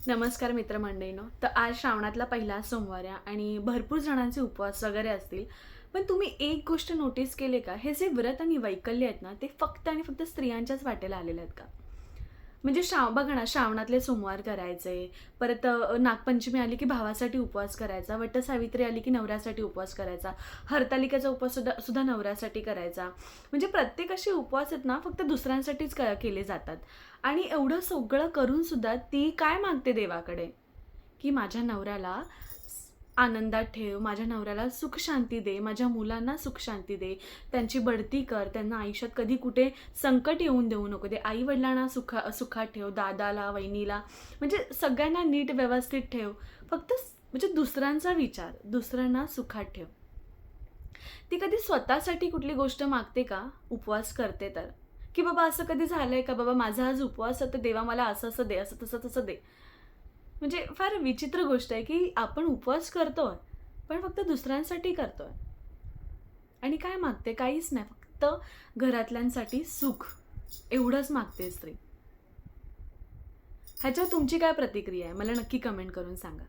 नमस्कार मित्रमंडळीनो. तर आज श्रावणातला पहिला सोमवार आहे आणि भरपूर जणांचे उपवास वगैरे असतील. पण तुम्ही एक गोष्ट नोटीस केली का? हे जे व्रत आणि वैकल्य आहेत ना, ते फक्त आणि फक्त स्त्रियांच्याच वाटेला आलेले आहेत का? म्हणजे बघा ना, श्रावणातले सोमवार करायचे, परत नागपंचमी आली की भावासाठी उपवास करायचा, वटसावित्री आली की नवऱ्यासाठी उपवास करायचा, हरतालिकेचा उपवास सुद्धा सुद्धा नवऱ्यासाठी करायचा. म्हणजे प्रत्येक असे उपवास आहेत ना, फक्त दुसऱ्यांसाठीच केले जातात. आणि एवढं सगळं करून सुद्धा ती काय मागते देवाकडे? की माझ्या नवऱ्याला आनंदात ठेव, माझ्या नवऱ्याला सुख शांती दे, माझ्या मुलांना सुख शांती दे, त्यांची बढती कर, त्यांना आयुष्यात कधी कुठे संकट येऊन देऊ नको दे, आई-वडिलांना सुखात ठेव, दादाला, वहिनीला, म्हणजे सगळ्यांना नीट व्यवस्थित ठेव. फक्त म्हणजे दुसऱ्यांचा विचार, दुसऱ्यांना सुखात ठेव. ती कधी स्वतःसाठी कुठली गोष्ट मागते का? उपवास करते तर. की बाबा असं कधी झालंय का, बाबा माझा आज उपवास आहे तर देवा मला असं-असं दे, असं तसं-तसं दे. म्हणजे फार विचित्र गोष्ट आहे, की आपण उपवास करतोय, पण फक्त दुसऱ्यांसाठी करतोय. आणि काय मागते? काहीच नाही. फक्त घरातल्यांसाठी सुख एवढंच मागते स्त्री. ह्याच्यावर तुमची काय प्रतिक्रिया आहे? मला नक्की कमेंट करून सांगा.